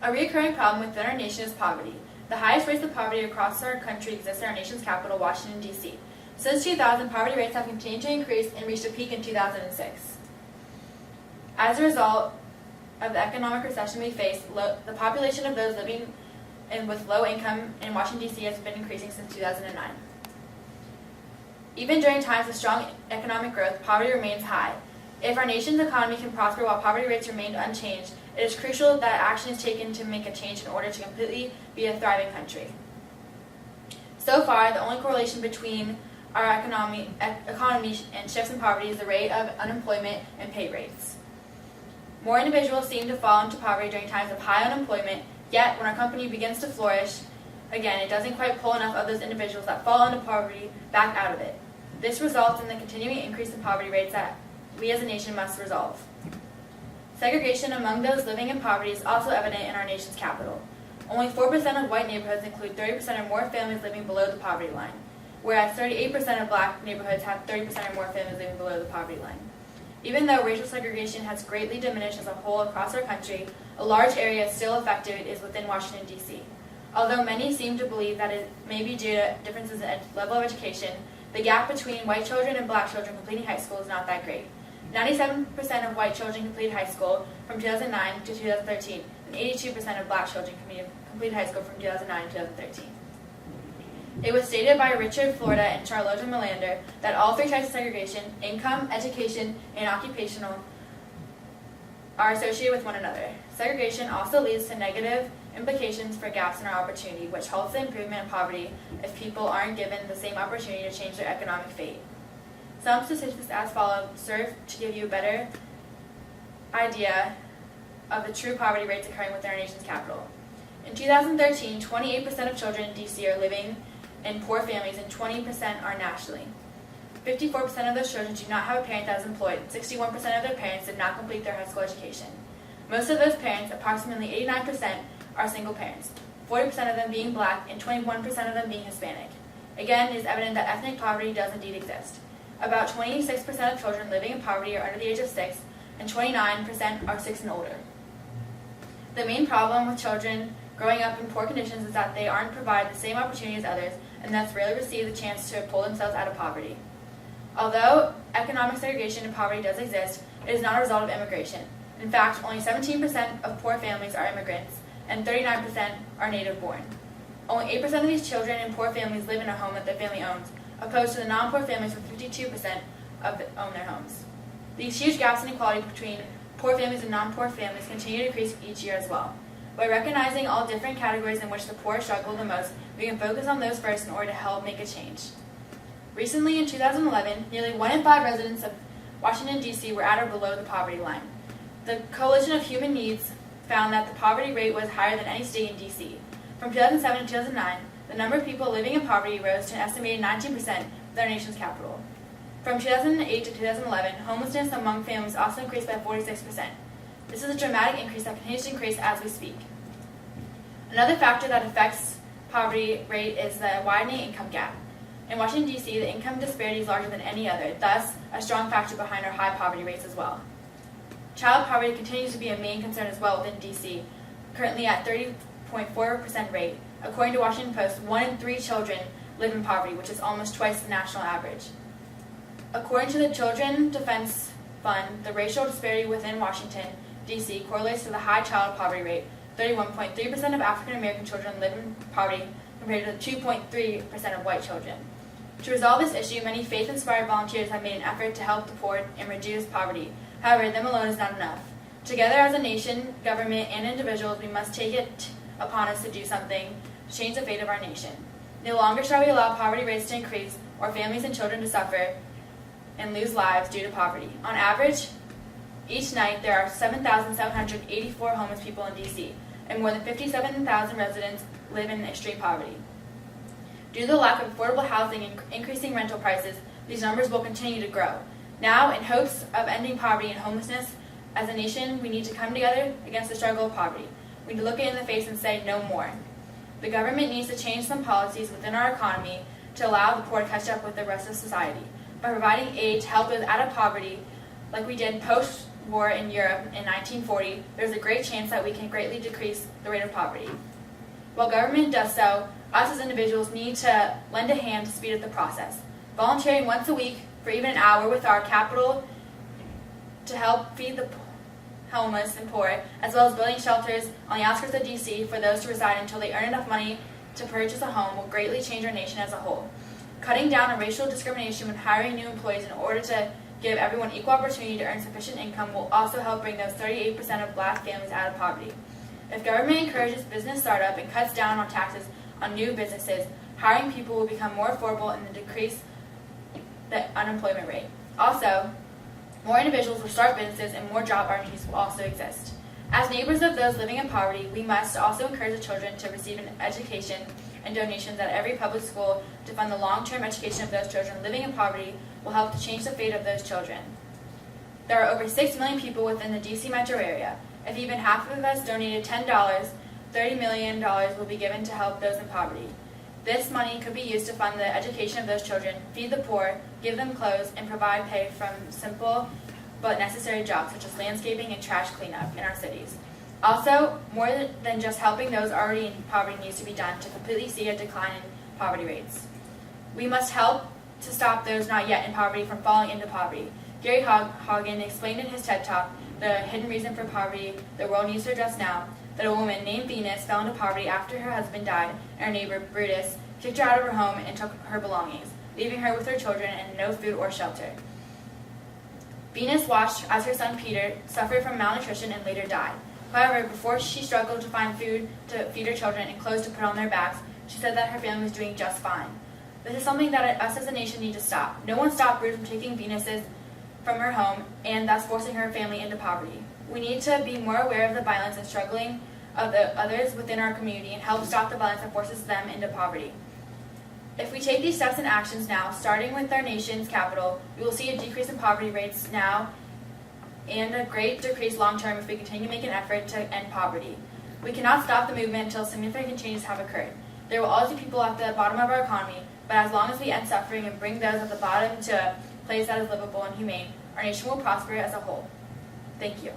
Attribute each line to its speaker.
Speaker 1: A recurring problem within our nation is poverty. The highest rates of poverty across our country exist in our nation's capital, Washington, D.C. Since 2000, poverty rates have continued to increase and reached a peak in 2006. As a result of the economic recession we face, the population of those living with low income in Washington, D.C. has been increasing since 2009. Even during times of strong economic growth, poverty remains high. If our nation's economy can prosper while poverty rates remain unchanged, it is crucial that action is taken to make a change in order to completely be a thriving country. So far, the only correlation between our economy and shifts in poverty is the rate of unemployment and pay rates. More individuals seem to fall into poverty during times of high unemployment, yet when our company begins to flourish, again, it doesn't quite pull enough of those individuals that fall into poverty back out of it. This results in the continuing increase in poverty rates that we as a nation must resolve. Segregation among those living in poverty is also evident in our nation's capital. Only 4% of white neighborhoods include 30% or more families living below the poverty line, whereas 38% of black neighborhoods have 30% or more families living below the poverty line. Even though racial segregation has greatly diminished as a whole across our country, a large area still affected is within Washington, D.C. Although many seem to believe that it may be due to differences in level of education, the gap between white children and black children completing high school is not that great. 97% of white children completed high school from 2009 to 2013, and 82% of black children completed high school from 2009 to 2013. It was stated by Richard Florida and Charlotta Melander that all three types of segregation, income, education, and occupational, are associated with one another. Segregation also leads to negative implications for gaps in our opportunity, which halts the improvement in poverty if people aren't given the same opportunity to change their economic fate. Some statistics as follows serve to give you a better idea of the true poverty rates occurring within our nation's capital. In 2013, 28% of children in D.C. are living in poor families and 20% are nationally. 54% of those children do not have a parent that is employed, and 61% of their parents did not complete their high school education. Most of those parents, approximately 89%, are single parents, 40% of them being black and 21% of them being Hispanic. Again, it is evident that ethnic poverty does indeed exist. About 26% of children living in poverty are under the age of 6, and 29% are 6 and older. The main problem with children growing up in poor conditions is that they aren't provided the same opportunity as others, and thus rarely receive the chance to pull themselves out of poverty. Although economic segregation and poverty does exist, it is not a result of immigration. In fact, only 17% of poor families are immigrants, and 39% are native-born. Only 8% of these children in poor families live in a home that their family owns, opposed to the non-poor families where 52% own their homes. These huge gaps in equality between poor families and non-poor families continue to increase each year as well. By recognizing all different categories in which the poor struggle the most, we can focus on those first in order to help make a change. Recently, in 2011, nearly 1 in 5 residents of Washington, D.C. were at or below the poverty line. The Coalition of Human Needs found that the poverty rate was higher than any state in D.C. From 2007 to 2009, the number of people living in poverty rose to an estimated 19% of our nation's capital. From 2008 to 2011, homelessness among families also increased by 46%. This is a dramatic increase that continues to increase as we speak. Another factor that affects poverty rate is the widening income gap. In Washington, D.C., the income disparity is larger than any other, thus a strong factor behind our high poverty rates as well. Child poverty continues to be a main concern as well within D.C., currently at 30.4% rate. According to Washington Post, 1 in 3 children live in poverty, which is almost twice the national average. According to the Children Defense Fund, the racial disparity within Washington, D.C. correlates to the high child poverty rate. 31.3% of African American children live in poverty compared to 2.3% of white children. To resolve this issue, many faith-inspired volunteers have made an effort to help the poor and reduce poverty. However, them alone is not enough. Together as a nation, government, and individuals, we must take it upon us to do something to change the fate of our nation. No longer shall we allow poverty rates to increase or families and children to suffer and lose lives due to poverty. On average, each night there are 7,784 homeless people in D.C., and more than 57,000 residents live in extreme poverty. Due to the lack of affordable housing and increasing rental prices, these numbers will continue to grow. Now, in hopes of ending poverty and homelessness, as a nation, we need to come together against the struggle of poverty. We need to look it in the face and say no more. The government needs to change some policies within our economy to allow the poor to catch up with the rest of society. By providing aid to help those out of poverty, like we did post war in Europe in 1940, there's a great chance that we can greatly decrease the rate of poverty. While government does so, us as individuals need to lend a hand to speed up the process. Volunteering once a week for even an hour with our capital to help feed the homeless and poor, as well as building shelters on the outskirts of D.C. for those to reside until they earn enough money to purchase a home will greatly change our nation as a whole. Cutting down on racial discrimination when hiring new employees in order to give everyone equal opportunity to earn sufficient income will also help bring those 38% of black families out of poverty. If government encourages business startup and cuts down on taxes on new businesses, hiring people will become more affordable and decrease the unemployment rate. Also, more individuals will start businesses and more job opportunities will also exist. As neighbors of those living in poverty, we must also encourage the children to receive an education and donations at every public school to fund the long-term education of those children living in poverty will help to change the fate of those children. There are over 6 million people within the D.C. metro area. If even half of us donated $10, $30 million will be given to help those in poverty. This money could be used to fund the education of those children, feed the poor, give them clothes, and provide pay from simple but necessary jobs such as landscaping and trash cleanup in our cities. Also, more than just helping those already in poverty needs to be done to completely see a decline in poverty rates. We must help to stop those not yet in poverty from falling into poverty. Gary Haugen explained in his TED Talk, The Hidden Reason for Poverty the World Needs to Address Now, that a woman named Venus fell into poverty after her husband died, and her neighbor, Brutus, kicked her out of her home and took her belongings, leaving her with her children and no food or shelter. Venus watched as her son Peter suffered from malnutrition and later died. However, before she struggled to find food to feed her children and clothes to put on their backs, she said that her family was doing just fine. This is something that us as a nation need to stop. No one stopped Ruth from taking Venus from her home and thus forcing her family into poverty. We need to be more aware of the violence and struggling of the others within our community and help stop the violence that forces them into poverty. If we take these steps and actions now, starting with our nation's capital, we will see a decrease in poverty rates now and a great decrease long-term if we continue to make an effort to end poverty. We cannot stop the movement until significant changes have occurred. There will always be people at the bottom of our economy, but as long as we end suffering and bring those at the bottom to a place that is livable and humane, our nation will prosper as a whole. Thank you.